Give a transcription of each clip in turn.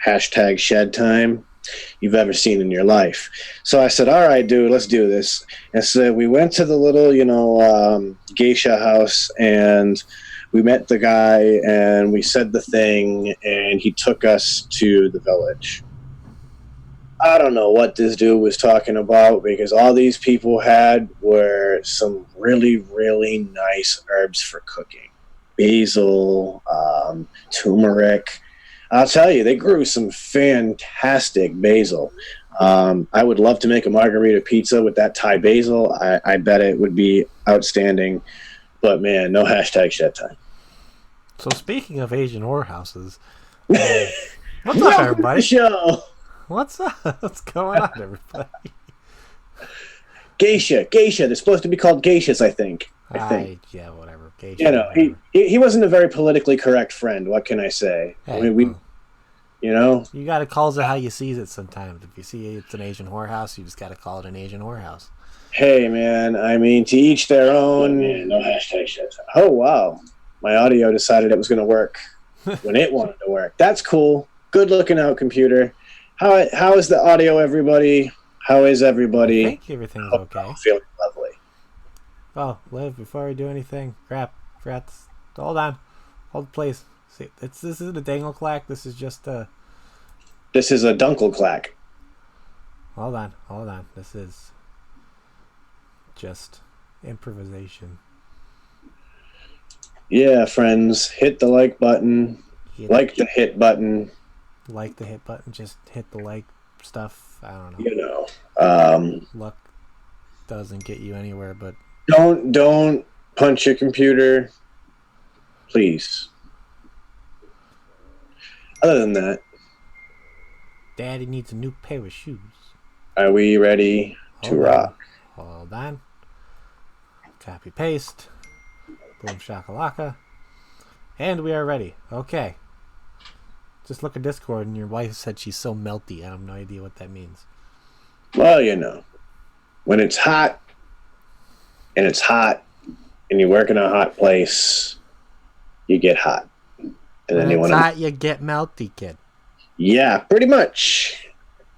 hashtag shed time you've ever seen in your life. So I said, all right, dude, let's do this. And so we went to the little, geisha house, and we met the guy, and we said the thing, and he took us to the village. I don't know what this dude was talking about, because all these people had were some really, really nice herbs for cooking. Basil, turmeric. I'll tell you, they grew some fantastic basil. I would love to make a margarita pizza with that Thai basil. I bet it would be outstanding. But, man, no hashtag shed time. So, speaking of Asian whorehouses, what's up, everybody? Show. What's up? What's going on, everybody? Geisha. They're supposed to be called geishas, I think. Yeah, whatever. Geisha, he wasn't a very politically correct friend. What can I say? Hey, I mean, you got to call it how you see it sometimes. If you see it's an Asian whorehouse, you just got to call it an Asian whorehouse. Hey, man, I mean, to each their own. Man, no hashtag shit. Oh, wow. My audio decided it was going to work when it wanted to work. That's cool. Good looking out, computer. How is the audio, everybody? How is everybody? I think everything's okay. Feeling lovely. Oh, Liv, before we do anything, hold on. Hold, please. See, this isn't a dangle clack. This is just a... This is a dunkle clack. Hold on. This is just improvisation. Yeah, friends. Hit the like button. The hit button. Like the hit button. Just hit the like stuff. I don't know. You know. Luck doesn't get you anywhere, but... Don't punch your computer. Please. Other than that... Daddy needs a new pair of shoes. Are we ready to rock? Hold on. Copy paste. Boom shakalaka. And we are ready. Okay. Just look at Discord and your wife said she's so melty. I have no idea what that means. Well, when it's hot and you work in a hot place, you get hot. And when it's hot, you get melty, kid. Yeah, pretty much.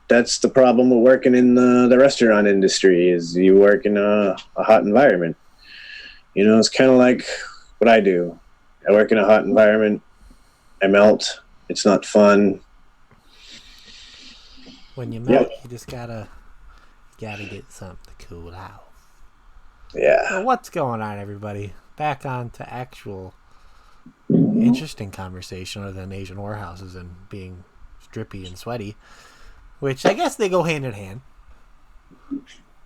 That's the problem with working in the restaurant industry, is you work in a hot environment. It's kind of like what I do. I work in a hot environment. I melt. It's not fun. When you melt, you just gotta get something to cool out. Yeah. So what's going on, everybody? Back on to actual interesting conversation other than Asian whorehouses and being drippy and sweaty, which I guess they go hand in hand.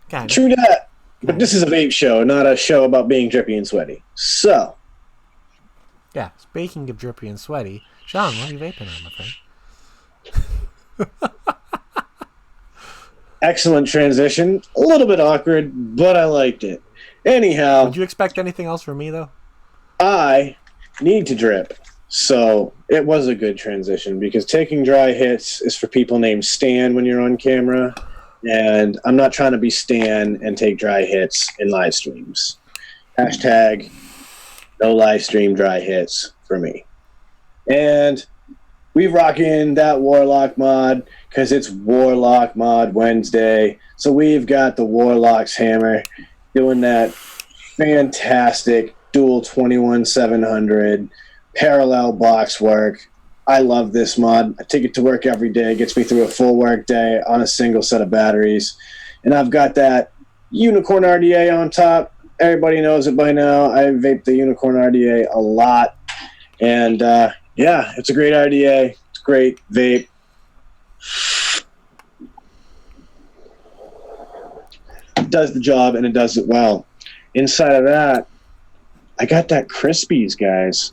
Kind of. True that. But this is a vape show, not a show about being drippy and sweaty. So. Yeah, speaking of drippy and sweaty, Sean, what are you vaping on, my friend? Excellent transition. A little bit awkward, but I liked it. Anyhow. Would you expect anything else from me, though? I need to drip. So it was a good transition, because taking dry hits is for people named Stan when you're on camera. And I'm not trying to be Stan and take dry hits in live streams. Hashtag no live stream dry hits for me. And we rocking that Warlock mod because it's Warlock mod Wednesday. So we've got the Warlock's hammer doing that fantastic dual 21700 parallel box work. I love this mod. I take it to work every day. It gets me through a full work day on a single set of batteries. And I've got that Unicorn RDA on top. Everybody knows it by now. I vape the Unicorn RDA a lot. And, yeah, it's a great RDA. It's a great vape. It does the job, and it does it well. Inside of that, I got that Crispies, guys.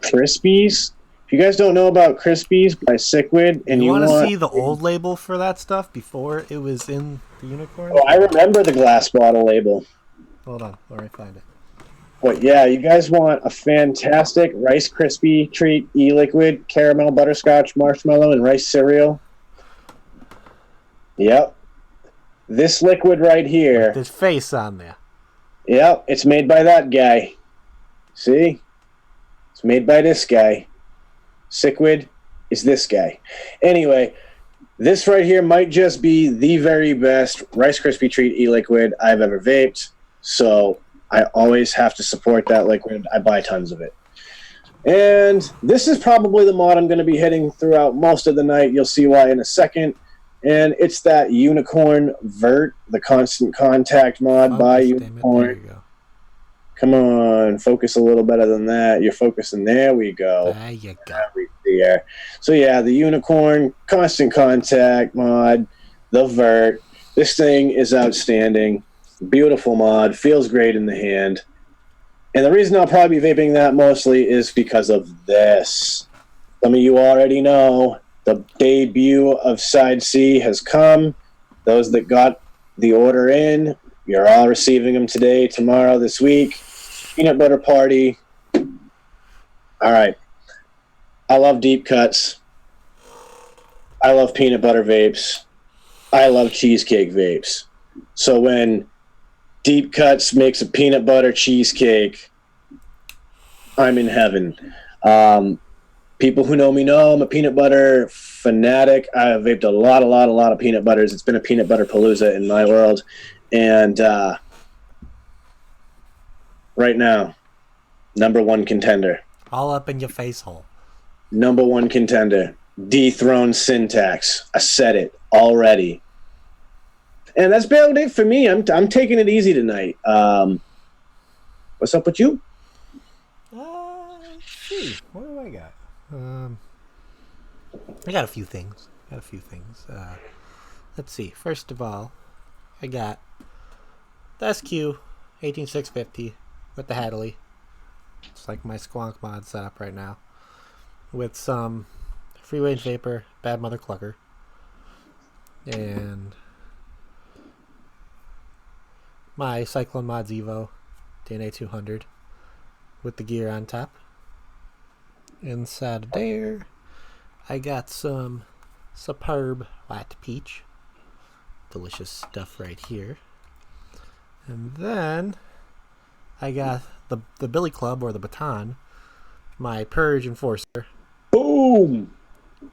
Crispies? If you guys don't know about Crispies by Sickwid, and you want to see the old label for that stuff before it was in the Unicorn? Oh, I remember the glass bottle label. Hold on, let me find it. But yeah, you guys want a fantastic Rice Krispie treat, e-liquid, caramel, butterscotch, marshmallow, and rice cereal? Yep. This liquid right here. With his face on there. Yep, it's made by that guy. See? It's made by this guy. Sickwid is this guy. Anyway, this right here might just be the very best Rice Krispie Treat e-liquid I've ever vaped. So I always have to support that liquid. I buy tons of it. And this is probably the mod I'm going to be hitting throughout most of the night. You'll see why in a second. And it's that Unicorn Vert, the constant contact mod by Unicorn. There you go. Come on, focus a little better than that. You're focusing. There we go. There you go. There. So yeah, the Unicorn constant contact mod, the Vert. This thing is outstanding. Beautiful mod. Feels great in the hand. And the reason I'll probably be vaping that mostly is because of this. Some of you already know the debut of Side C has come. Those that got the order in, you're all receiving them today, tomorrow, this week. Peanut butter party. All right. I love deep cuts. I love peanut butter vapes. I love cheesecake vapes. So when Deep Cuts makes a peanut butter cheesecake, I'm in heaven. People who know me know I'm a peanut butter fanatic. I've vaped a lot of peanut butters. It's been a peanut butter palooza in my world. And right now, #1 contender. All up in your face hole. #1 contender. Dethroned Syntax. I said it already. And that's about it for me. I'm taking it easy tonight. What's up with you? Let's see. What do I got? I got a few things. Let's see. First of all, I got the SQ 18650 with the Hadley. It's like my Squonk mod setup right now. With some free range vapor, Bad Mother Clucker. And my Cyclone Mods Evo DNA 200 with the gear on top. Inside of there, I got some superb white peach. Delicious stuff right here. And then I got the Billy Club or the Baton, my Purge Enforcer. Boom!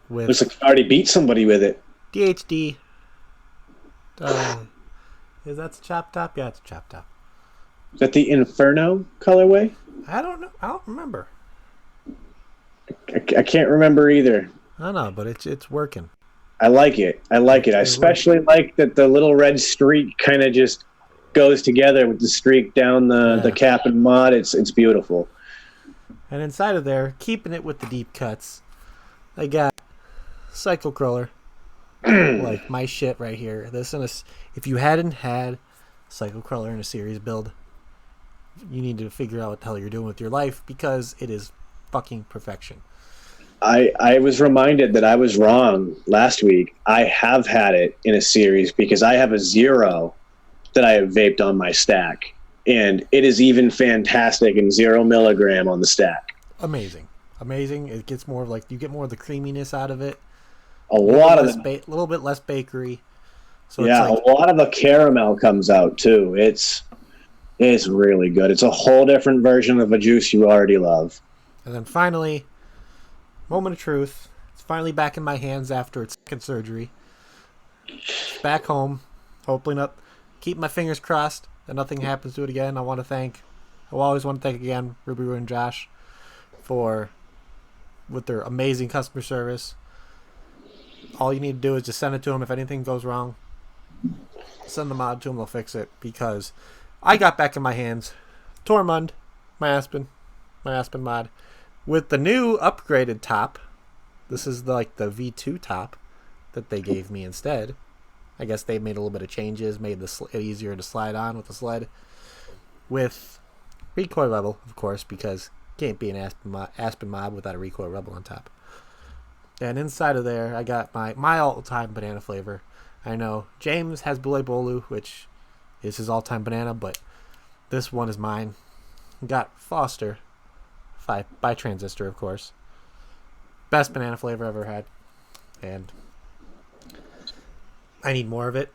Looks like you already beat somebody with it. DHD. Is that the chop top? Yeah, it's a chop top. Is that the Inferno colorway? I don't know. I don't remember. I can't remember either. I don't know, but it's working. I like it. I especially like that the little red streak kind of just goes together with the streak down the cap and mod. It's beautiful. And inside of there, keeping it with the deep cuts, I got Cycle Crawler. Like my shit right here. If you hadn't had Cycle Crawler in a series build, you need to figure out what the hell you're doing with your life, because it is fucking perfection. I was reminded that I was wrong last week. I have had it in a series because I have a 0 that I have vaped on my stack, and it is even fantastic in 0 milligram on the stack. Amazing. It gets more of you get more of the creaminess out of it. A little bit less bakery. So yeah, a lot of the caramel comes out too. It's really good. It's a whole different version of a juice you already love. And then finally, moment of truth. It's finally back in my hands after its second surgery. It's back home. Hopefully not. Keep my fingers crossed that nothing happens to it again. I always want to thank again Ruby and Josh with their amazing customer service. All you need to do is just send it to them. If anything goes wrong, send the mod to them. They'll fix it, because I got back in my hands Tormund, my Aspen mod, with the new upgraded top. This is the V2 top that they gave me instead. I guess they made a little bit of changes, made it easier to slide on with the sled. With recoil rebel, of course, because can't be an Aspen mod without a recoil rebel on top. And inside of there, I got my all-time banana flavor. I know James has Bule Bolu, which is his all-time banana, but this one is mine. Got Foster by Transistor, of course. Best banana flavor I've ever had. And I need more of it,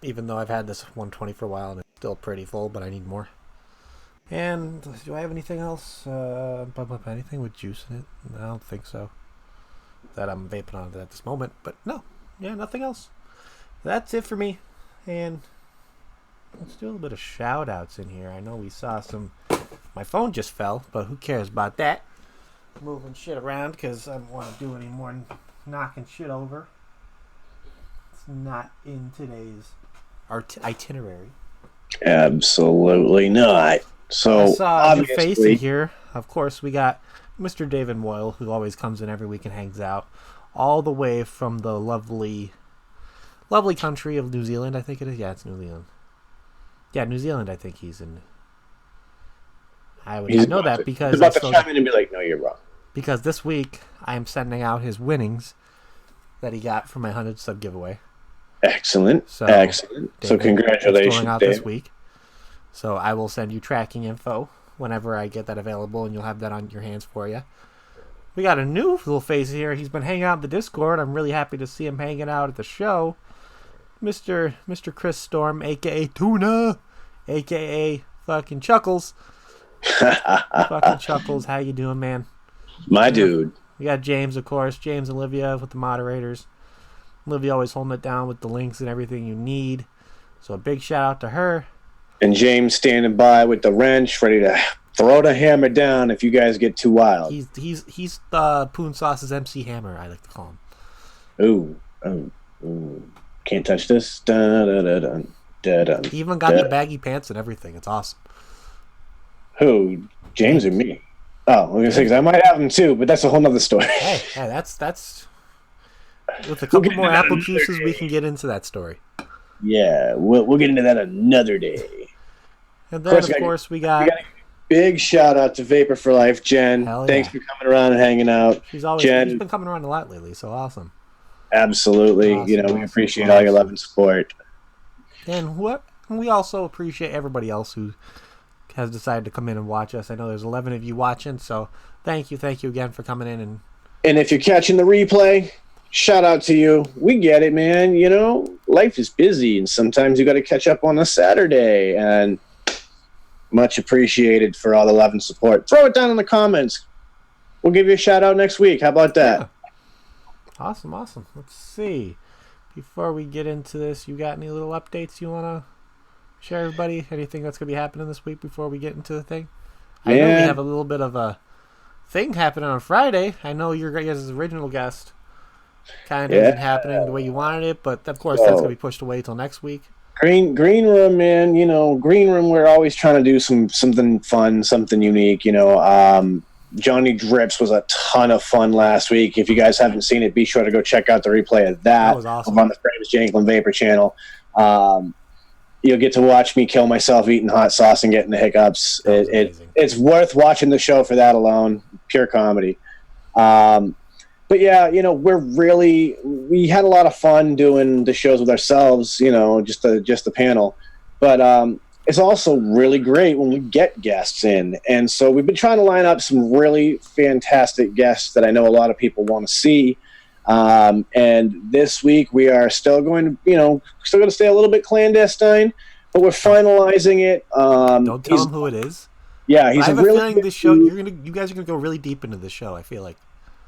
even though I've had this 120 for a while and it's still pretty full, but I need more. And do I have anything else? Anything with juice in it? I don't think so. that I'm vaping on at this moment. But no, yeah, nothing else. That's it for me. And let's do a little bit of shout outs in here. I know we saw some. My phone just fell, but who cares about that? Moving shit around because I don't want to do any more knocking shit over. It's not in today's itinerary. Absolutely not. So I saw a new obviously, face in here. Of course, we got Mr. David Moyle, who always comes in every week and hangs out, all the way from the lovely country of New Zealand. I think it is. Yeah, it's New Zealand. Yeah, New Zealand. I think he's in. I know that because he's about to chime in and be like, "No, you're wrong." Because this week I am sending out his winnings that he got from my 100 sub giveaway. Excellent. So, Excellent. David, So congratulations, it's going out Dave. this week. So I will send you tracking info whenever I get that available, and you'll have that on your hands for you. We got a new little face here. He's been hanging out in the Discord. I'm really happy to see him hanging out at the show. Mr. Chris Storm, a.k.a. Tuna, a.k.a. fucking Chuckles. Fucking Chuckles, how you doing, man? My dude. We got James, of course. James and Olivia with the moderators. Olivia always holding it down with the links and everything you need. So a big shout out to her. And James standing by with the wrench, ready to throw the hammer down if you guys get too wild. He's the Poonsauce's MC Hammer, I like to call him. Ooh. Can't touch this. Dun, dun, dun, dun, dun, dun, he even got the baggy pants and everything. It's awesome. Who? James or me? Oh, I was going to say, because I might have them too, but that's a whole nother story. Hey, that's... With a couple more apple juices, we can get into that story. Yeah, we'll get into that another day. And then, of course, we got a big shout out to Vapor for Life, Jen. Thanks for coming around and hanging out. She's been coming around a lot lately, so awesome. Absolutely. Awesome, we appreciate all your love and support. And we also appreciate everybody else who has decided to come in and watch us. I know there's 11 of you watching, so thank you again for coming in. And if you're catching the replay, shout out to you. We get it, man. Life is busy, and sometimes you got to catch up on a Saturday. And much appreciated for all the love and support. Throw it down in the comments. We'll give you a shout out next week. How about that? Yeah. Awesome. Let's see. Before we get into this, you got any little updates you want to share, everybody? Anything that's going to be happening this week before we get into the thing? I know we have a little bit of a thing happening on Friday. I know your guys' original guest kind of isn't happening the way you wanted it, but of course that's going to be pushed away till next week. Green room, man. Green room. We're always trying to do something fun, something unique. Johnny Drips was a ton of fun last week. If you guys haven't seen it, be sure to go check out the replay of that. That was awesome. On the Frames Janklin Vapor channel. You'll get to watch me kill myself eating hot sauce and getting the hiccups. It's worth watching the show for that alone. Pure comedy. But yeah, we had a lot of fun doing the shows with ourselves, just the panel. But it's also really great when we get guests in. And so we've been trying to line up some really fantastic guests that I know a lot of people want to see. And this week we are still going to stay a little bit clandestine, but we're finalizing it. Don't tell them who it is. Yeah, he's I have a really feeling this show. You guys are gonna go really deep into this show. I feel like.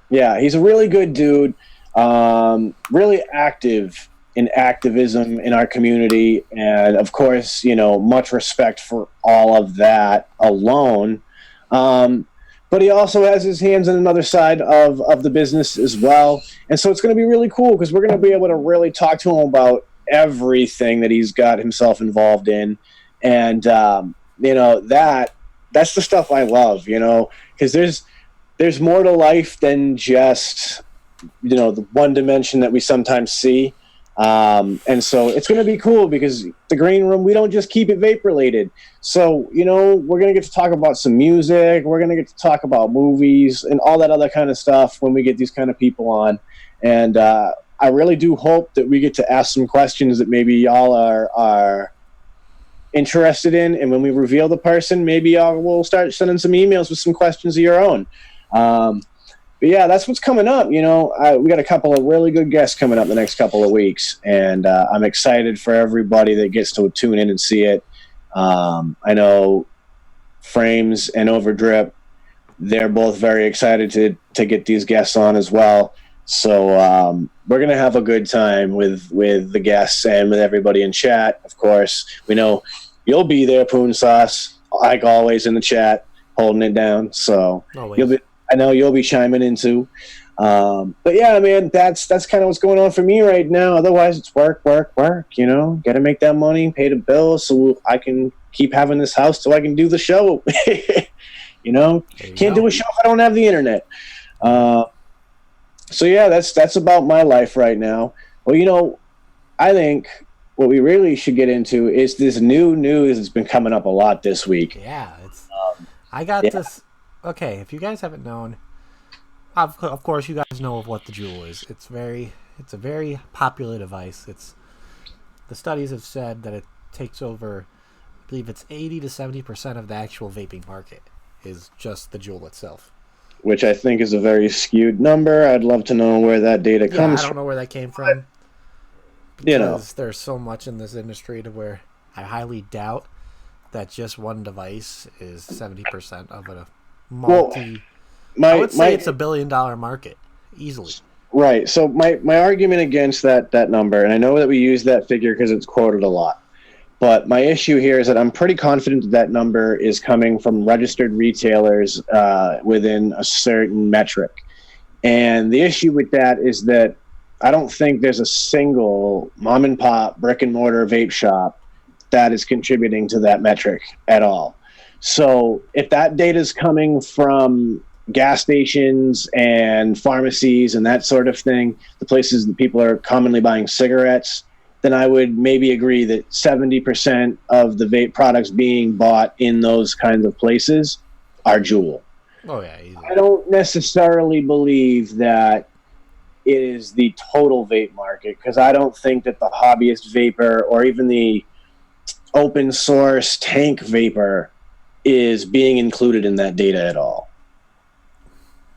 Yeah, he's a really good dude. Really active in activism in our community, and of course, much respect for all of that alone. But he also has his hands on another side of the business as well. And so it's going to be really cool because we're going to be able to really talk to him about everything that he's got himself involved in. And, that's the stuff I love, because there's more to life than just, the one dimension that we sometimes see. And so it's going to be cool because the green room, we don't just keep it vape related. So, we're going to get to talk about some music. We're going to get to talk about movies and all that other kind of stuff when we get these kind of people on. And, I really do hope that we get to ask some questions that maybe y'all are interested in. And when we reveal the person, maybe y'all will start sending some emails with some questions of your own. But yeah, that's what's coming up. We got a couple of really good guests coming up the next couple of weeks, and I'm excited for everybody that gets to tune in and see it. I know Frames and Overdrip, they're both very excited to get these guests on as well. So we're gonna have a good time with the guests and with everybody in chat. Of course, we know you'll be there, Poonsauce, like always in the chat, holding it down. So Always. I know you'll be chiming in too. But yeah, man, that's kind of what's going on for me right now. Otherwise, it's work. You know, got to make that money, pay the bills, so I can keep having this house so I can do the show. You know, can't do a show if I don't have the internet. So yeah, that's about my life right now. Well, you know, I think what we really should get into is this new news that's been coming up a lot this week. Yeah, I got this. Okay, if you guys haven't known, of course you guys know of what the Juul is. It's a very popular device. The studies have said that it takes over, I believe it's 80 to 70% of the actual vaping market is just the Juul itself. Which I think is a very skewed number. I'd love to know where that data comes from. I don't know where that came from. You know, there's so much in this industry to where I highly doubt that just one device is 70% of a multi. Well, I would say it's $1 billion market easily. Right. So my argument against that number, and I know that we use that figure because it's quoted a lot, but my issue here is that I'm pretty confident that number is coming from registered retailers within a certain metric. And the issue with that is that I don't think there's a single mom and pop brick and mortar vape shop that is contributing to that metric at all. So if that data is coming from gas stations and pharmacies and that sort of thing, the places that people are commonly buying cigarettes, then I would maybe agree that 70% of the vape products being bought in those kinds of places are Juul. Oh yeah, easy. I don't necessarily believe that it is the total vape market, because I don't think that the hobbyist vapor or even the open source tank vapor is being included in that data at all.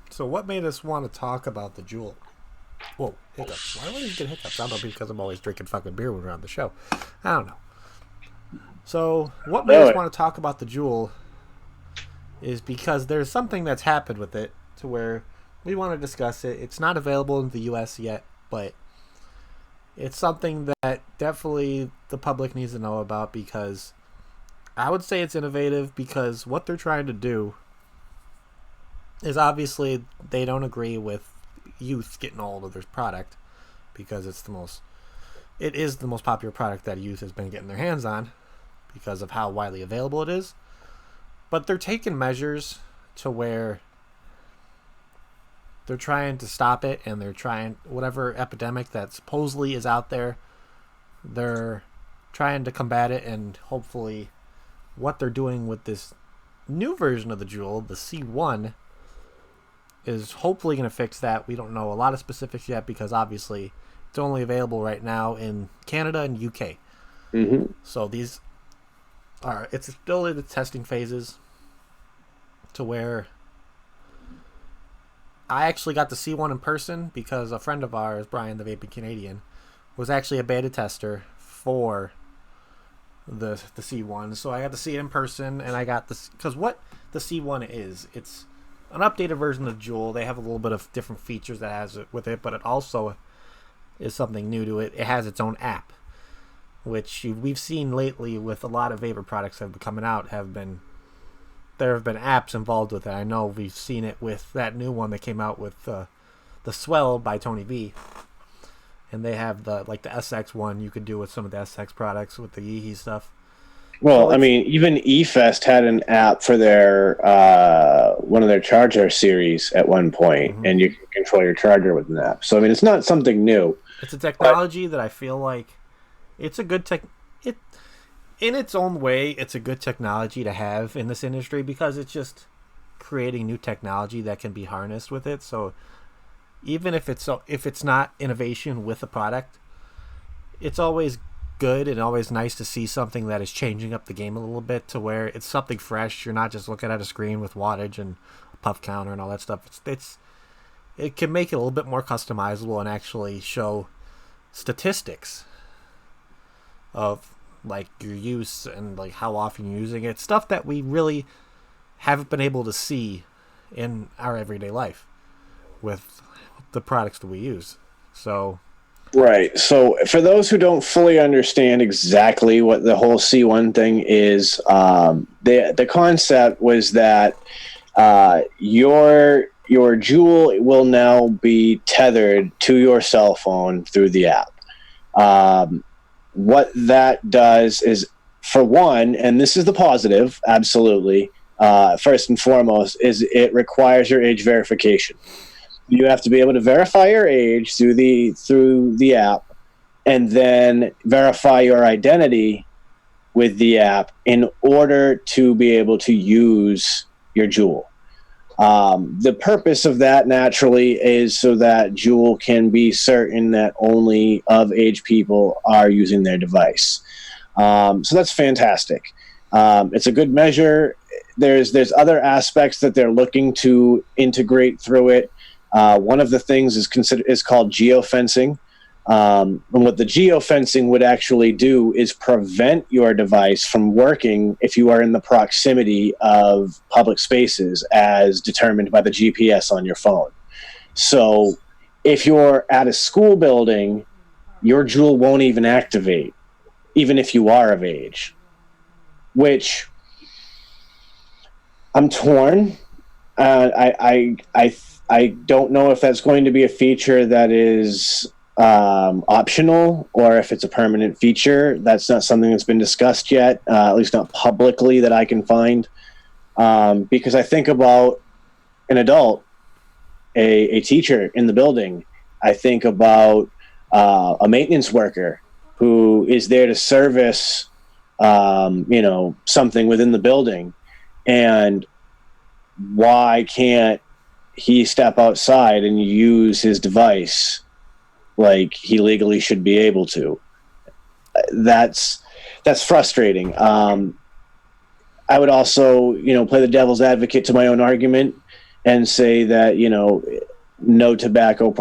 So what made us want to talk about the Juul? Whoa, hiccups. Why do I get hiccups? I don't know, because I'm always drinking fucking beer when we're on the show. I don't know. So what made us want to talk about the Juul is because there's something that's happened with it to where we want to discuss it. It's not available in the US yet, but it's something that definitely the public needs to know about, because I would say it's innovative, because what they're trying to do is obviously they don't agree with youth getting hold of their product, because it is the most popular product that youth has been getting their hands on because of how widely available it is. But they're taking measures to where they're trying to stop it, and they're trying whatever epidemic that supposedly is out there, they're trying to combat it. And hopefully what they're doing with this new version of the Juul, the C1, is hopefully going to fix that. We don't know a lot of specifics yet, because obviously it's only available right now in Canada and UK. Mm-hmm. So it's still in the testing phases, to where I actually got to see one in person, because a friend of ours, Brian the Vaping Canadian, was actually a beta tester for the C1. So I got to see it in person, and I got this, because what the C1 is, it's an updated version of Juul. They have a little bit of different features that has it with it, but it also is something new to it. It has its own app, which we've seen lately with a lot of vapor products that have been coming out. There have been apps involved with it. I know we've seen it with that new one that came out with the Swell by Tony V, and they have the SX one you could do with some of the SX products with the Yeehee stuff. Well, I mean, even eFest had an app for their one of their charger series at one point, mm-hmm. and you can control your charger with an app. So I mean, it's not something new. It's a technology that I feel like it's a good in its own way. It's a good technology to have in this industry, because it's just creating new technology that can be harnessed with it. So even if it's not innovation with a product, it's always good and always nice to see something that is changing up the game a little bit, to where it's something fresh. You're not just looking at a screen with wattage and a puff counter and all that stuff. It can make it a little bit more customizable and actually show statistics of your use and how often you're using it, stuff that we really haven't been able to see in our everyday life with the products that we use. So Right. So for those who don't fully understand exactly what the whole C1 thing is, the concept was that your Juul will now be tethered to your cell phone through the app. What that does is, for one, and this is the positive, absolutely, first and foremost, is it requires your age verification. You have to be able to verify your age through the app, and then verify your identity with the app in order to be able to use your Juul. The purpose of that, naturally, is so that Juul can be certain that only of age people are using their device. So that's fantastic. It's a good measure. There's other aspects that they're looking to integrate through it. One of the things is called geofencing. And what the geofencing would actually do is prevent your device from working if you are in the proximity of public spaces as determined by the GPS on your phone. So if you're at a school building, your Juul won't even activate, even if you are of age, which I'm torn. I don't know if that's going to be a feature that is optional or if it's a permanent feature. That's not something that's been discussed yet, at least not publicly that I can find. Because I think about an adult, a teacher in the building. I think about a maintenance worker who is there to service, something within the building. And why can't he step outside and use his device like he legally should be able to? That's frustrating. I would also, play the devil's advocate to my own argument and say that, no tobacco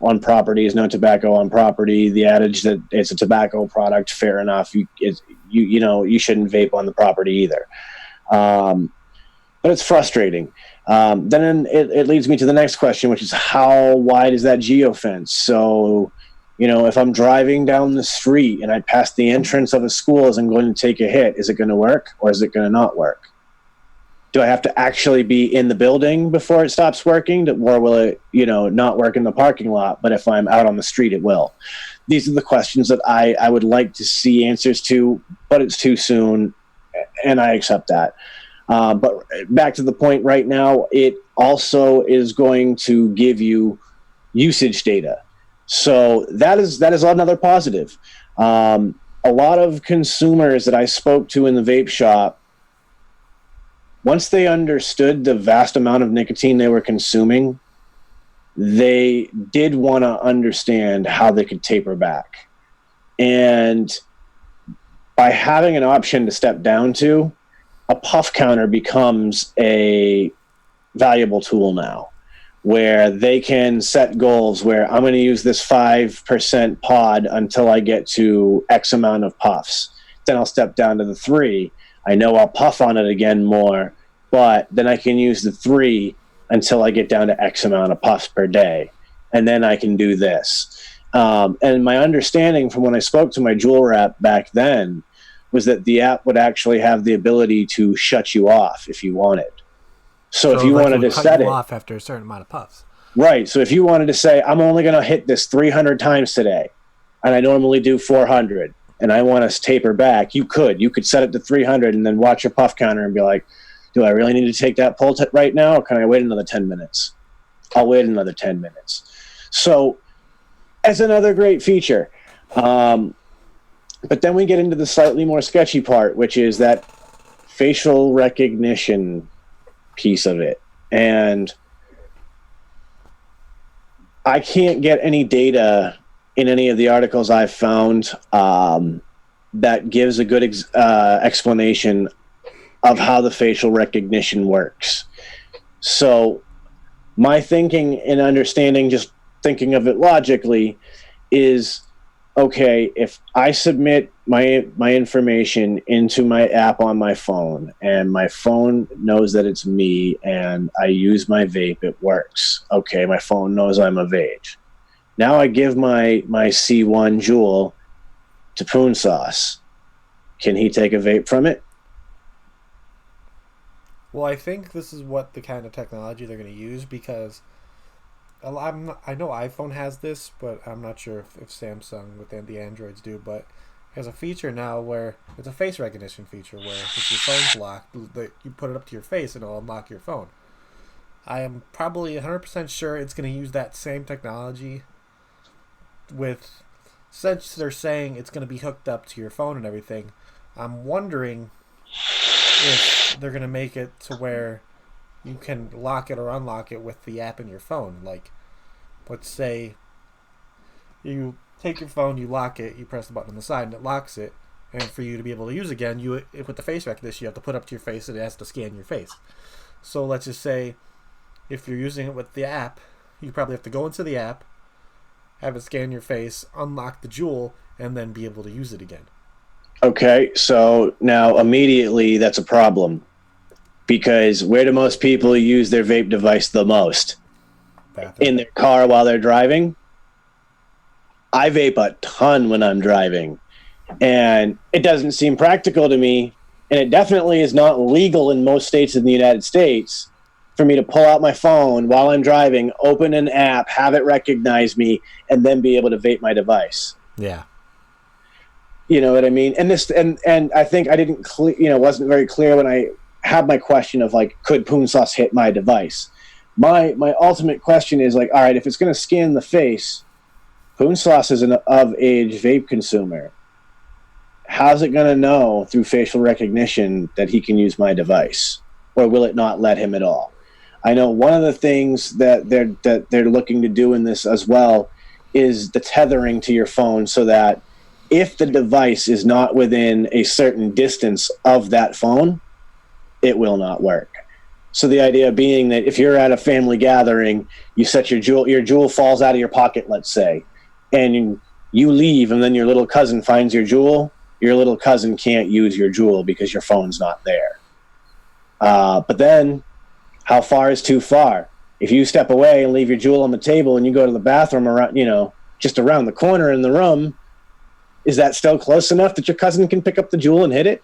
on property is no tobacco on property. The adage that it's a tobacco product, fair enough. You shouldn't vape on the property either. But it's frustrating. Then it leads me to the next question, which is how wide is that geofence? So, if I'm driving down the street and I pass the entrance of a school as I'm going to take a hit, is it going to work or is it going to not work? Do I have to actually be in the building before it stops working, or will it, not work in the parking lot, but if I'm out on the street, it will? These are the questions that I would like to see answers to, but it's too soon, and I accept that. But back to the point right now, it also is going to give you usage data. So that is another positive. A lot of consumers that I spoke to in the vape shop, once they understood the vast amount of nicotine they were consuming, they did want to understand how they could taper back. And by having an option to step down to, a puff counter becomes a valuable tool now, where they can set goals where I'm going to use this 5% pod until I get to X amount of puffs. Then I'll step down to the 3. I know I'll puff on it again more, but then I can use the 3 until I get down to X amount of puffs per day. And then I can do this. And my understanding from when I spoke to my Juul rep back then was that the app would actually have the ability to shut you off if you wanted. So if you wanted to set it off after a certain amount of puffs. Right. So if you wanted to say, I'm only going to hit this 300 times today, and I normally do 400, and I want to taper back, you could set it to 300 and then watch your puff counter and be like, do I really need to take that pull right now, or can I wait another 10 minutes? I'll wait another 10 minutes. So that's another great feature. But then we get into the slightly more sketchy part, which is that facial recognition piece of it. And I can't get any data in any of the articles I've found that gives a good explanation of how the facial recognition works. So my thinking and understanding, just thinking of it logically, is okay, if I submit my information into my app on my phone and my phone knows that it's me and I use my vape, it works. Okay, my phone knows I'm of age. Now I give my C1 Juul to Poonsauce. Can he take a vape from it? Well, I think this is what the kind of technology they're going to use, because I know iPhone has this, but I'm not sure if Samsung with the Androids do, but there's a feature now where it's a face recognition feature where if your phone's locked, you put it up to your face and it'll unlock your phone. I am probably 100% sure it's going to use that same technology since they're saying it's going to be hooked up to your phone and everything. I'm wondering if they're going to make it to where you can lock it or unlock it with the app in your phone. Like, let's say you take your phone, you lock it, you press the button on the side, and it locks it. And for you to be able to use it again, with the face recognition, you have to put up to your face, and it has to scan your face. So let's just say if you're using it with the app, you probably have to go into the app, have it scan your face, unlock the Juul, and then be able to use it again. Okay, so now immediately that's a problem. Because where do most people use their vape device the most? Bathroom. In their car while they're driving. I vape a ton when I'm driving. And it doesn't seem practical to me, and it definitely is not legal in most states in the United States for me to pull out my phone while I'm driving, open an app, have it recognize me, and then be able to vape my device. Yeah. You know what I mean? And I think I didn't wasn't very clear when I had my question of like, could Poonsauce hit my device? My ultimate question is like, all right, if it's going to scan the face, Poonsauce is an of-age vape consumer. How's it going to know through facial recognition that he can use my device, or will it not let him at all? I know one of the things that they're looking to do in this as well is the tethering to your phone, so that if the device is not within a certain distance of that phone, it will not work. So the idea being that if you're at a family gathering, you set your Juul falls out of your pocket, let's say, and you leave, and then your little cousin finds your Juul, your little cousin can't use your Juul because your phone's not there. But then, how far is too far? If you step away and leave your Juul on the table and you go to the bathroom around, just around the corner in the room, is that still close enough that your cousin can pick up the Juul and hit it?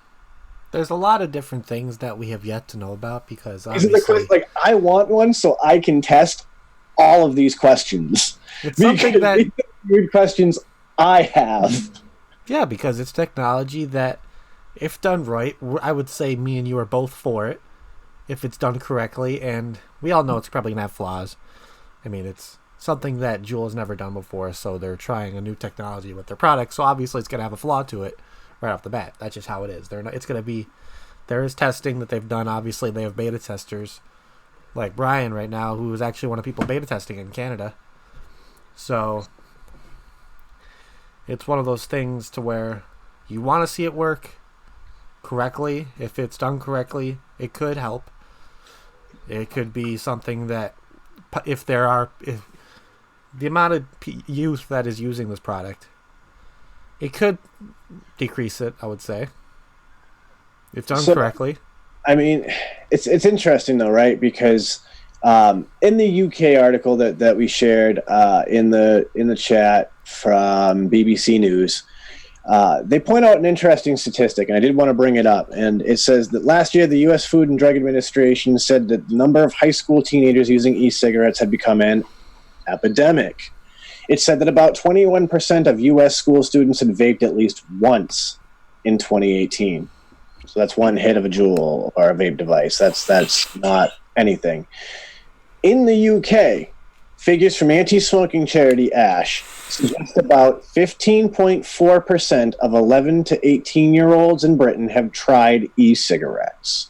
There's a lot of different things that we have yet to know about, because obviously, I want one so I can test all of these questions. It's something that these are weird questions I have. Yeah, because it's technology that, if done right, I would say me and you are both for it, if it's done correctly, and we all know it's probably going to have flaws. I mean, it's something that Juul has never done before, so they're trying a new technology with their product, so obviously it's going to have a flaw to it right off the bat. That's just how it is. There is testing that they've done. Obviously, they have beta testers, like Brian right now, who is actually one of the people beta testing in Canada. So it's one of those things to where you want to see it work correctly. If it's done correctly, it could help. It could be something that, if the amount of youth that is using this product, it could decrease it, I would say, if done correctly. I mean, it's interesting though, right? Because in the UK article that we shared in the chat from BBC News, they point out an interesting statistic, and I did want to bring it up. And it says that last year, the U.S. Food and Drug Administration said that the number of high school teenagers using e-cigarettes had become an epidemic. It said that about 21% of U.S. school students had vaped at least once in 2018. So that's one hit of a Juul or a vape device. That's not anything. In the UK, figures from anti-smoking charity ASH suggest about 15.4% of 11 to 18-year-olds in Britain have tried e-cigarettes.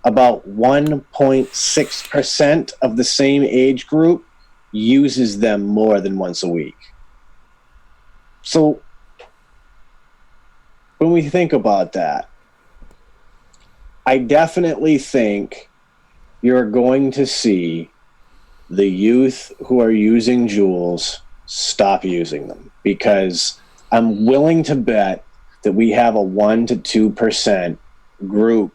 About 1.6% of the same age group uses them more than once a week. So when we think about that, I definitely think you're going to see the youth who are using Juuls stop using them, because I'm willing to bet that we have a 1 to 2% group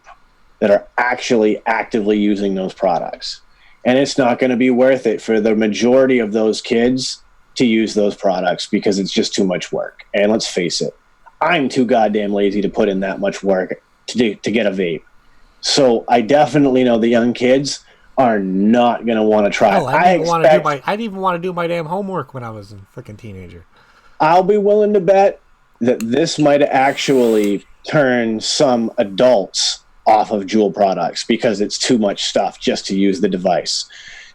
that are actually actively using those products. And it's not going to be worth it for the majority of those kids to use those products because it's just too much work. And let's face it, I'm too goddamn lazy to put in that much work to get a vape. So I definitely know the young kids are not going to want to try it. I didn't even want to do my damn homework when I was a freaking teenager. I'll be willing to bet that this might actually turn some adults off of Juul products because it's too much stuff just to use the device.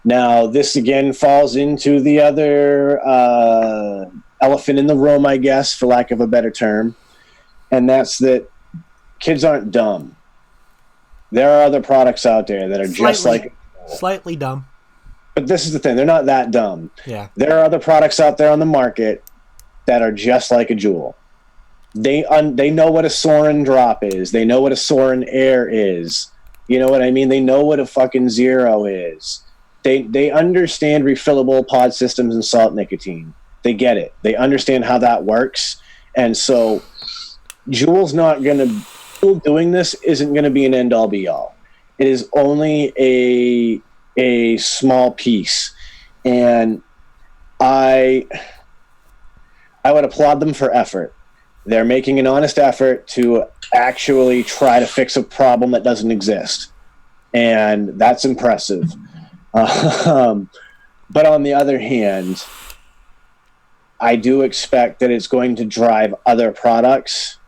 Now, this again falls into the other elephant in the room, I guess, for lack of a better term, and that's that kids aren't dumb. There are other products out there that are just like... Slightly dumb. But this is the thing. They're not that dumb. Yeah. There are other products out there on the market that are just like a Juul. They know what a Soren drop is. They know what a Soren Air is. You know what I mean? They know what a fucking Zero is. They understand refillable pod systems and salt nicotine. They get it. They understand how that works. And so Juul's not going to... Juul doing this isn't going to be an end-all be-all. It is only a small piece. And I would applaud them for effort. They're making an honest effort to actually try to fix a problem that doesn't exist. And that's impressive. But on the other hand, I do expect that it's going to drive other products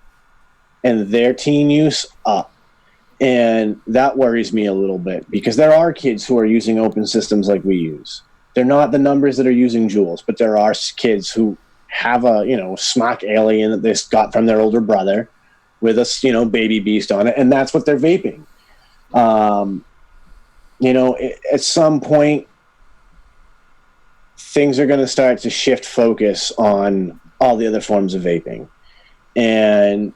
and their teen use up. And that worries me a little bit because there are kids who are using open systems like we use. They're not the numbers that are using Juuls, but there are kids who have a, smock alien that they got from their older brother with a, baby beast on it, and that's what they're vaping. At some point, things are going to start to shift focus on all the other forms of vaping. And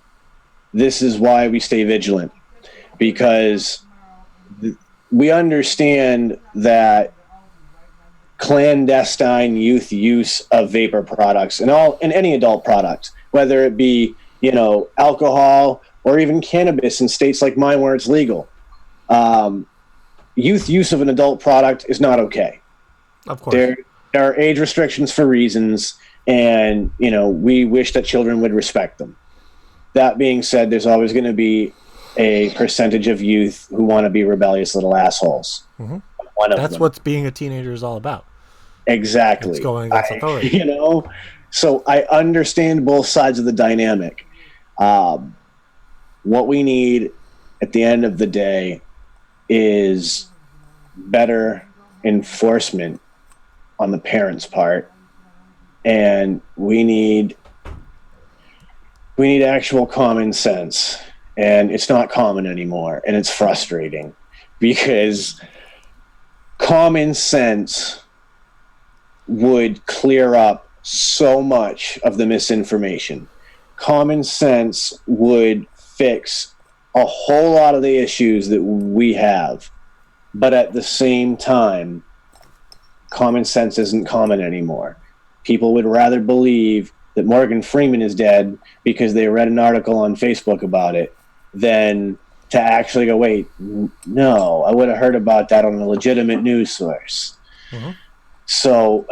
this is why we stay vigilant, because we understand that clandestine youth use of vapor products and any adult product, whether it be alcohol or even cannabis in states like mine where it's legal, youth use of an adult product is not okay. Of course, there are age restrictions for reasons, and we wish that children would respect them. That being said, there's always going to be a percentage of youth who want to be rebellious little assholes. Mm-hmm. That's what being a teenager is all about. Exactly. It's going against authority. So I understand both sides of the dynamic. What we need at the end of the day is better enforcement on the parents' part, and we need actual common sense. And it's not common anymore, and it's frustrating because common sense would clear up so much of the misinformation. Common sense would fix a whole lot of the issues that we have. But at the same time, common sense isn't common anymore. People would rather believe that Morgan Freeman is dead because they read an article on Facebook about it than to actually go, wait, no, I would have heard about that on a legitimate news source. Mm-hmm. So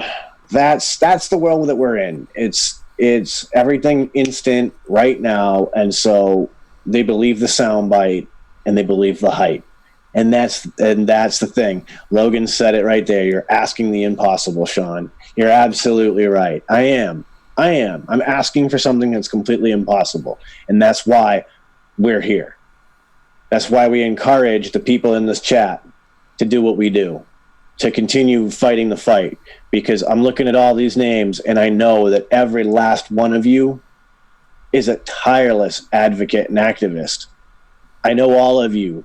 that's the world that we're in. It's everything instant right now, and so they believe the soundbite and they believe the hype. And that's the thing. Logan said it right there. You're asking the impossible, Sean. You're absolutely right. I am. I'm asking for something that's completely impossible. And that's why we're here. That's why we encourage the people in this chat to do what we do, to continue fighting the fight. Because I'm looking at all these names, and I know that every last one of you is a tireless advocate and activist. I know all of you,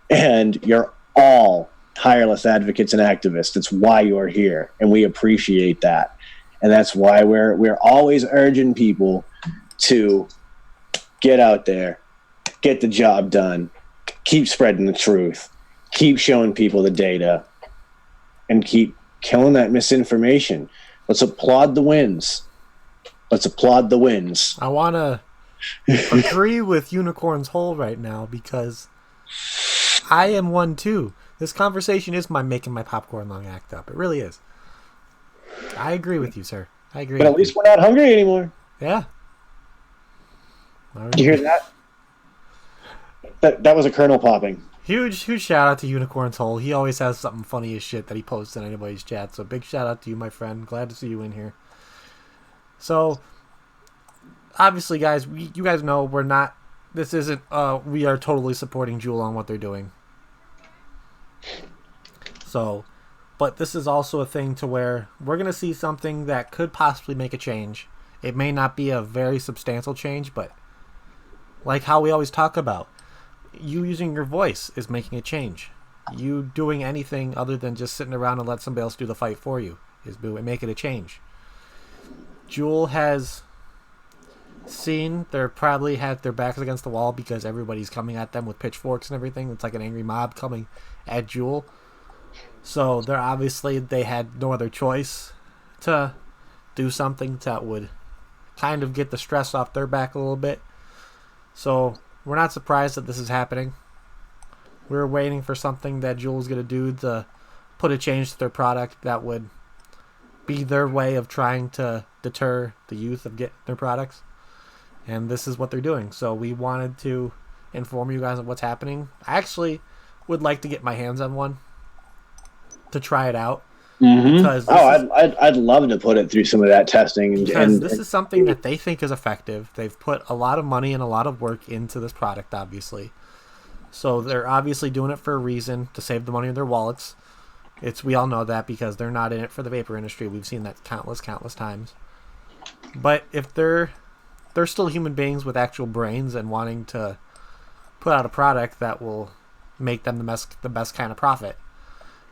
and you're all tireless advocates and activists. That's why you're here, and we appreciate that. And that's why we're always urging people to get out there, get the job done, keep spreading the truth, keep showing people the data, and keep killing that misinformation. Let's applaud the wins. Let's applaud the wins. I want to agree with Unicorn's Hole right now because I am one too. This conversation is making my popcorn lung act up. It really is. I agree with you, sir. I agree. But at least we're not hungry anymore. Yeah. Did you hear that? That was a kernel popping. Huge shout out to Unicorn's Hole. He always has something funny as shit that he posts in anybody's chat. So big shout out to you, my friend. Glad to see you in here. So, obviously, guys, you guys know we're not. This isn't. We are totally supporting Juul on what they're doing. So, but this is also a thing to where we're gonna see something that could possibly make a change. It may not be a very substantial change, but like how we always talk about, you using your voice is making a change. You doing anything other than just sitting around and let somebody else do the fight for you is making a change. Juul has seen they're probably had their backs against the wall because everybody's coming at them with pitchforks and everything. It's like an angry mob coming at Juul. So they had no other choice to do something that would kind of get the stress off their back a little bit. So we're not surprised that this is happening. We're waiting for something that Juul's going to do to put a change to their product that would be their way of trying to deter the youth of getting their products. And this is what they're doing. So we wanted to inform you guys of what's happening. I actually would like to get my hands on one to try it out. Mm-hmm. I'd love to put it through some of that testing. Because this is something that they think is effective. They've put a lot of money and a lot of work into this product, obviously. So they're obviously doing it for a reason, to save the money in their wallets. We all know that because they're not in it for the vapor industry. We've seen that countless times. But if they're still human beings with actual brains and wanting to put out a product that will make them the best kind of profit.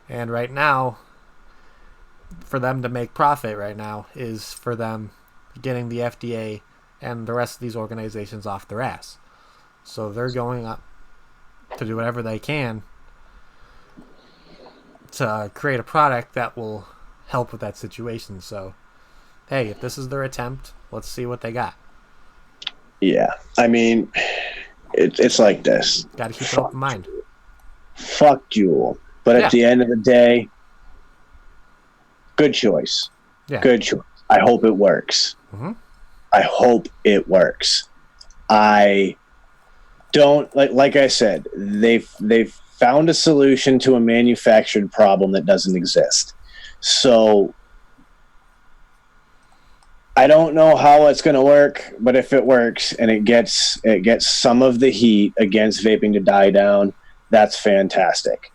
And right now, for them to make profit right now is for them getting the FDA and the rest of these organizations off their ass. So they're going up to do whatever they can to create a product that will help with that situation. So, hey, if this is their attempt, let's see what they got. Yeah, I mean, it's like this. Got to keep an open mind. Fuck Juul. But at the end of the day, good choice. Yeah. Good choice. I hope it works. Mm-hmm. I hope it works. I don't like I said, they've found a solution to a manufactured problem that doesn't exist. So I don't know how it's going to work, but if it works and it gets some of the heat against vaping to die down, that's fantastic.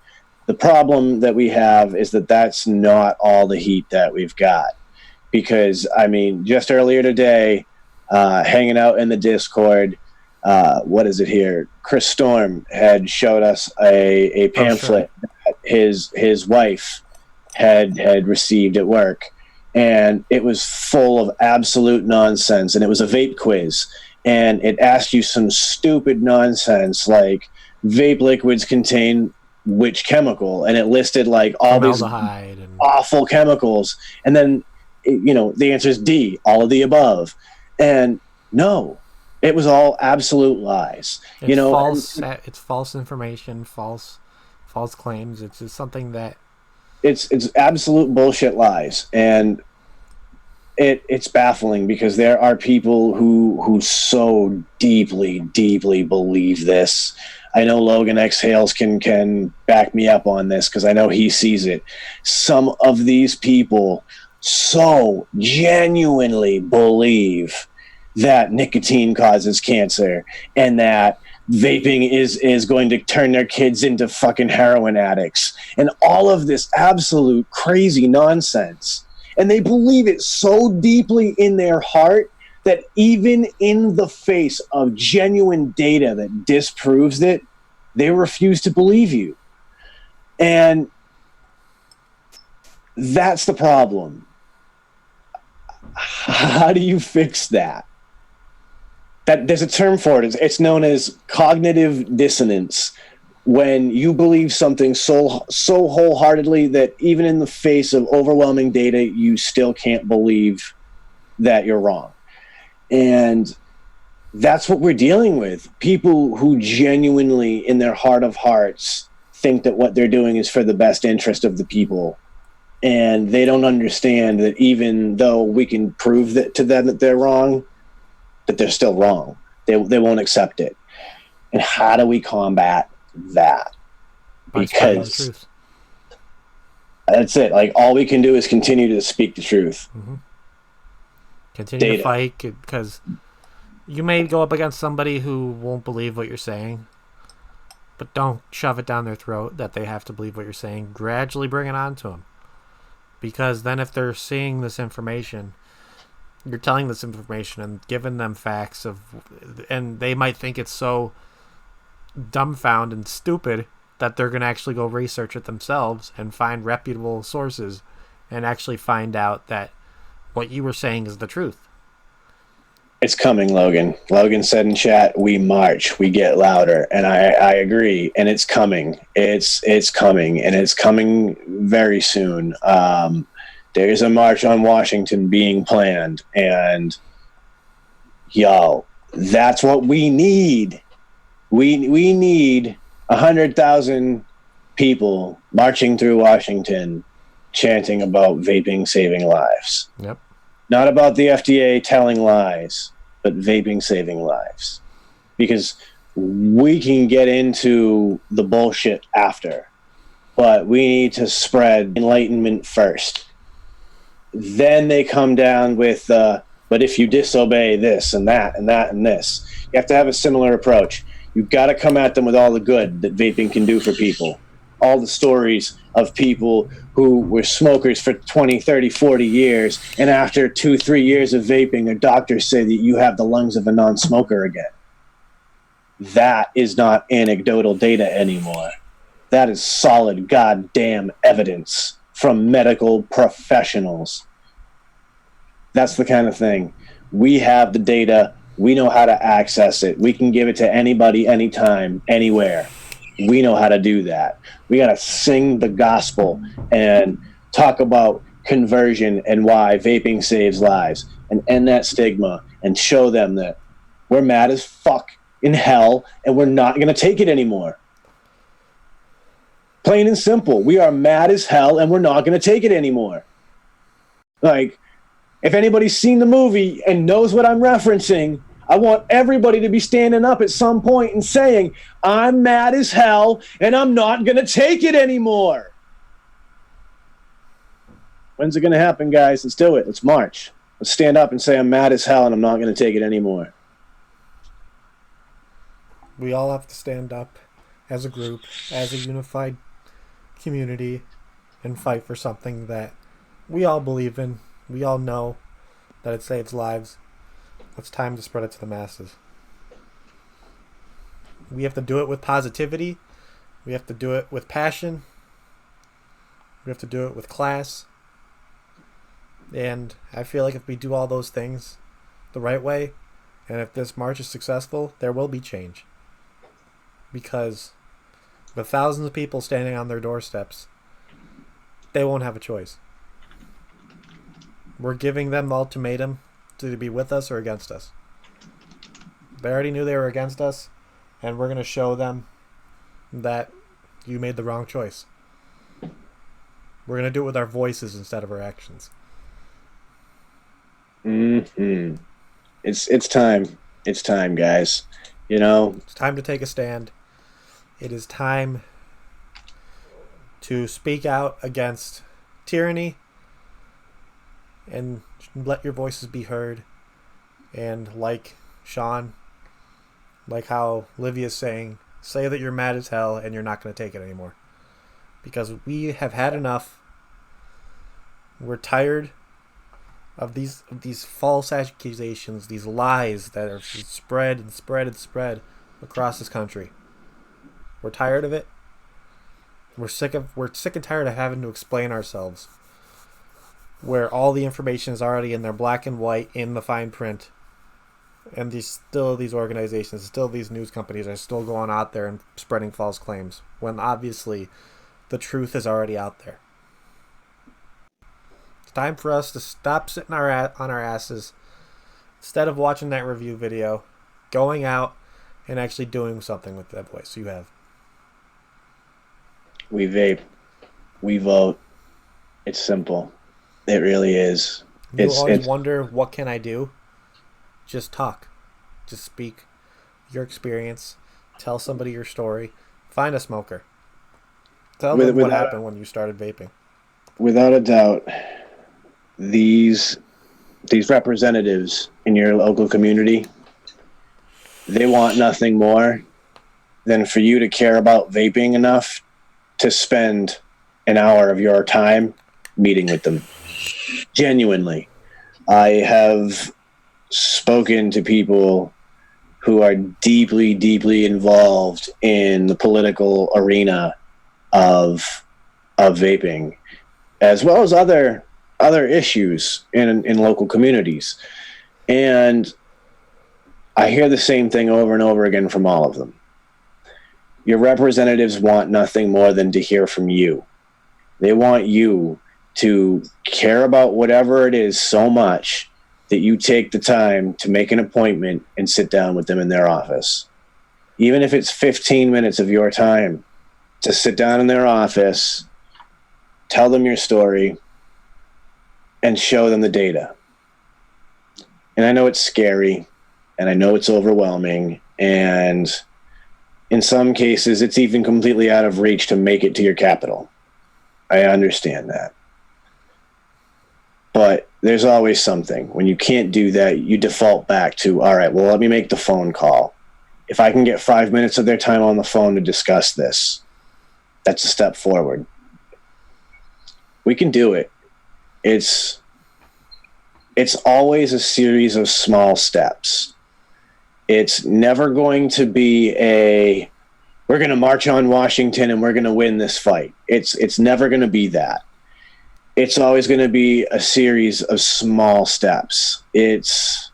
The problem that we have is that that's not all the heat that we've got. Because, I mean, just earlier today, hanging out in the Discord, what is it here? Chris Storm had showed us a pamphlet that his wife had received at work. And it was full of absolute nonsense. And it was a vape quiz. And it asked you some stupid nonsense like vape liquids contain which chemical, and it listed like all these awful chemicals, and then the answer is D, all of the above. And no, it was all absolute lies. It's it's false information, false claims. It's just something that it's absolute bullshit lies, and it's baffling because there are people who so deeply believe this. I know Logan Exhales can back me up on this because I know he sees it. Some of these people so genuinely believe that nicotine causes cancer and that vaping is going to turn their kids into fucking heroin addicts and all of this absolute crazy nonsense. And they believe it so deeply in their heart that even in the face of genuine data that disproves it, they refuse to believe you. And that's the problem. How do you fix that? There's a term for it. It's known as cognitive dissonance. When you believe something so wholeheartedly that even in the face of overwhelming data, you still can't believe that you're wrong. And that's what we're dealing with. People who genuinely, in their heart of hearts, think that what they're doing is for the best interest of the people. And they don't understand that even though we can prove that to them that they're wrong, that they're still wrong. They won't accept it. And how do we combat that? Because that's it. Like, all we can do is continue to speak the truth. Continue to fight, because you may go up against somebody who won't believe what you're saying, but don't shove it down their throat that they have to believe what you're saying. Gradually bring it on to them. Because then if they're seeing this information, you're telling this information and giving them facts and they might think it's so dumbfound and stupid that they're going to actually go research it themselves and find reputable sources and actually find out that what you were saying is the truth. It's coming, Logan. Logan said in chat, we march, we get louder. And I agree. And it's coming. It's coming. And it's coming very soon. There's a march on Washington being planned. And, yo, that's what we need. We need 100,000 people marching through Washington chanting about vaping saving lives. Yep. Not about the FDA telling lies, but vaping saving lives. Because we can get into the bullshit after, but we need to spread enlightenment first. Then they come down with, but if you disobey this and that and that and this, you have to have a similar approach. You've got to come at them with all the good that vaping can do for people. All the stories of people who were smokers for 20, 30, 40 years, and after 2-3 years of vaping, their doctors say that you have the lungs of a non-smoker again. That is not anecdotal data anymore. That is solid goddamn evidence from medical professionals. That's the kind of thing. We have the data. We know how to access it. We can give it to anybody, anytime, anywhere. We know how to do that. We got to sing the gospel and talk about conversion and why vaping saves lives and end that stigma and show them that we're mad as fuck in hell and we're not going to take it anymore. Plain and simple. We are mad as hell and we're not going to take it anymore. Like, if anybody's seen the movie and knows what I'm referencing, I want everybody to be standing up at some point and saying, I'm mad as hell and I'm not going to take it anymore. When's it going to happen, guys? Let's do it. Let's march. Let's stand up and say, I'm mad as hell and I'm not going to take it anymore. We all have to stand up as a group, as a unified community, and fight for something that we all believe in. We all know that it saves lives. It's time to spread it to the masses. We have to do it with positivity. We have to do it with passion. We have to do it with class. And I feel like if we do all those things the right way, and if this march is successful, there will be change. Because with thousands of people standing on their doorsteps, they won't have a choice. We're giving them the ultimatum to be with us or against us. They already knew they were against us, and we're going to show them that you made the wrong choice. We're going to do it with our voices instead of our actions. Mm-hmm. It's time. It's time, guys. You know? It's time to take a stand. It is time to speak out against tyranny and let your voices be heard. And like Sean, like how Livia's saying, say that you're mad as hell and you're not going to take it anymore. Because we have had enough. We're tired of these false accusations, these lies that are spread and spread and spread across this country. We're tired of it. We're sick and tired of having to explain ourselves, where all the information is already in there, black and white, in the fine print. And these organizations, still these news companies are still going out there and spreading false claims, when obviously the truth is already out there. It's time for us to stop sitting on our asses. instead of watching that review video, going out and actually doing something with that voice you have? We vape. We vote. It's simple. It really is. You always wonder, what can I do? Just talk. Just speak your experience. Tell somebody your story. Find a smoker. Tell them what happened when you started vaping. Without a doubt, these representatives in your local community, they want nothing more than for you to care about vaping enough to spend an hour of your time meeting with them. Genuinely. I have spoken to people who are deeply, deeply involved in the political arena of vaping, as well as other issues in local communities. And I hear the same thing over and over again from all of them. Your representatives want nothing more than to hear from you. They want you to care about whatever it is so much that you take the time to make an appointment and sit down with them in their office. Even if it's 15 minutes of your time to sit down in their office, tell them your story, and show them the data. And I know it's scary, and I know it's overwhelming, and in some cases, it's even completely out of reach to make it to your capital. I understand that. But there's always something. When you can't do that, you default back to, all right, well, let me make the phone call. If I can get 5 minutes of their time on the phone to discuss this, that's a step forward. We can do it. It's always a series of small steps. It's never going to be we're going to march on Washington and we're going to win this fight. It's never going to be that. It's always going to be a series of small steps. It's,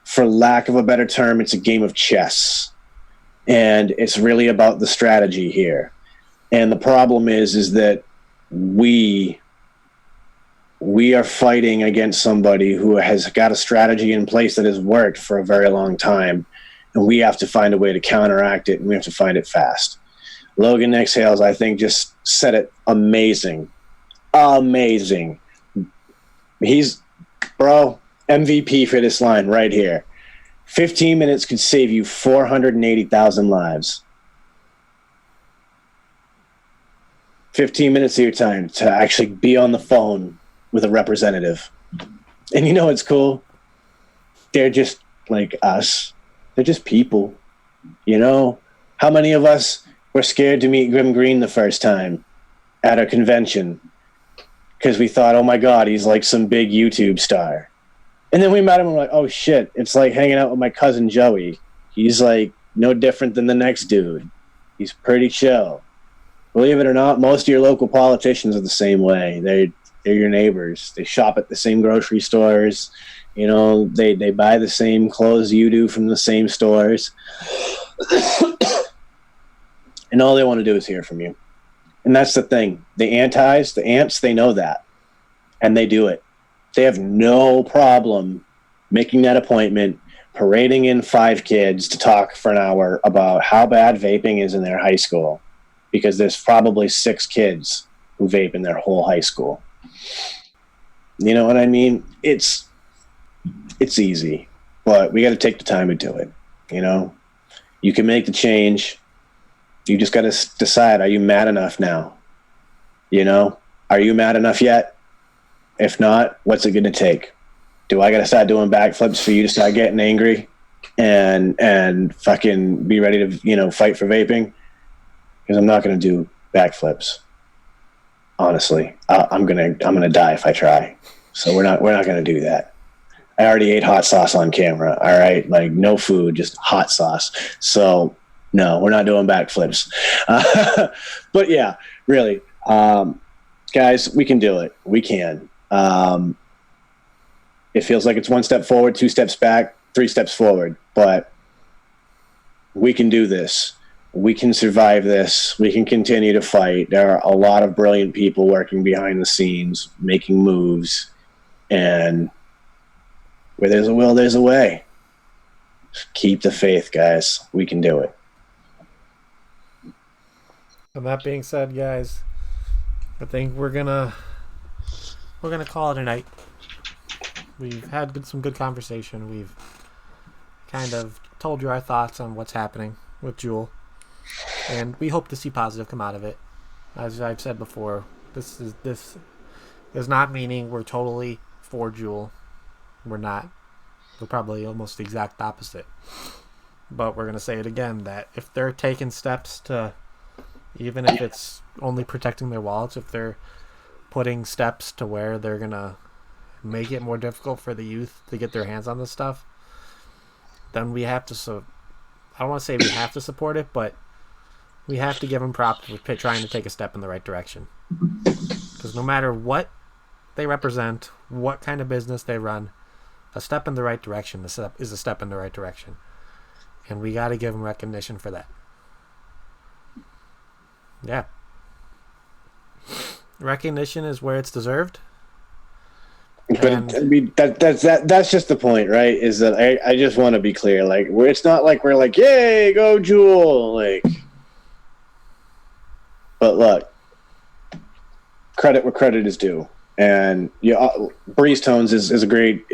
for lack of a better term, it's a game of chess. And it's really about the strategy here. And the problem is that we are fighting against somebody who has got a strategy in place that has worked for a very long time. And we have to find a way to counteract it, and we have to find it fast. Logan Exhales, I think, just said it amazing. Amazing. He's, MVP for this line right here. 15 minutes could save you 480,000 lives. 15 minutes of your time to actually be on the phone with a representative. And you know what's cool? They're just like us. They're just people. You know? How many of us were scared to meet Grim Green the first time at a convention? Because we thought, oh my God, he's like some big YouTube star. And then we met him and we're like, oh shit, it's like hanging out with my cousin Joey. He's like no different than the next dude. He's pretty chill. Believe it or not, most of your local politicians are the same way. They're your neighbors. They shop at the same grocery stores. You know, they buy the same clothes you do from the same stores. And all they want to do is hear from you. And that's the thing. The ants, they know that. And they do it. They have no problem making that appointment, parading in 5 kids to talk for an hour about how bad vaping is in their high school. Because there's probably 6 kids who vape in their whole high school. You know what I mean? It's easy, but we got to take the time to do it. You know, you can make the change. You just got to decide, are you mad enough now? You know, are you mad enough yet? If not, what's it going to take? Do I got to start doing backflips for you to start getting angry and fucking be ready to, you know, fight for vaping? Because I'm not going to do backflips. Honestly, I'm gonna die if I try. So we're not going to do that. I already ate hot sauce on camera. All right, like no food, just hot sauce. So no, we're not doing backflips. But yeah, really, guys, we can do it. We can. It feels like it's 1 step forward, 2 steps back, 3 steps forward, but we can do this. We can survive this. We can continue to fight. There are a lot of brilliant people working behind the scenes, making moves, and Where there's a will, there's a way. Keep the faith, guys. We can do it. And that being said, guys, I think we're gonna call it a night. We've had some good conversation. We've kind of told you our thoughts on what's happening with Juul, and we hope to see positive come out of it. As I've said before, this is not meaning we're totally for Juul. We're not. We're probably almost the exact opposite. But we're gonna say it again, that if they're taking steps to, even if it's only protecting their wallets, if they're putting steps to where they're gonna make it more difficult for the youth to get their hands on this stuff, then we have to. I don't want to say we have to support it, but we have to give them props for trying to take a step in the right direction. Because no matter what they represent, what kind of business they run, a step in the right direction is a step in the right direction, and we got to give them recognition for that. Yeah. Recognition is where it's deserved. But I mean, that's just the point, right? Is that I just want to be clear, like, where it's not like we're like, yay, go Juul, like. But look, credit where credit is due, and Breeze Tones is a great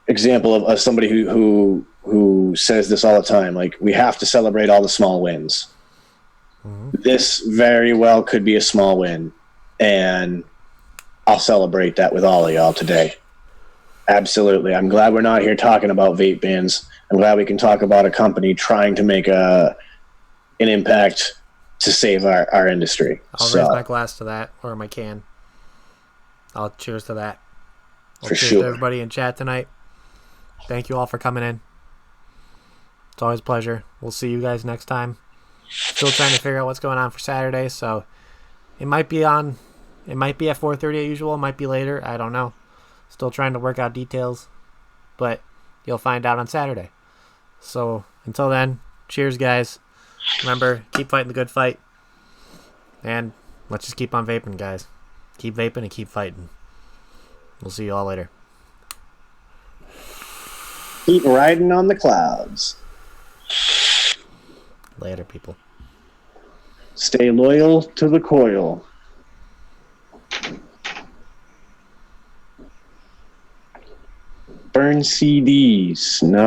example of somebody who says this all the time. Like, we have to celebrate all the small wins. Mm-hmm. This very well could be a small win, and I'll celebrate that with all of y'all today. Absolutely. I'm glad we're not here talking about vape bans. I'm glad we can talk about a company trying to make an impact to save our industry. I'll raise my glass to that, or my can. I'll cheers to that. For sure. To everybody in chat tonight. Thank you all for coming in. It's always a pleasure. We'll see you guys next time. Still trying to figure out what's going on for Saturday, so it might be at 4:30 as usual. It might be later. I don't know. Still trying to work out details, but you'll find out on Saturday. So until then, cheers, guys. Remember, keep fighting the good fight, and let's just keep on vaping, guys. Keep vaping and keep fighting. We'll see you all later. Keep riding on the clouds. Later, people. Stay loyal to the coil. Burn CDs. No.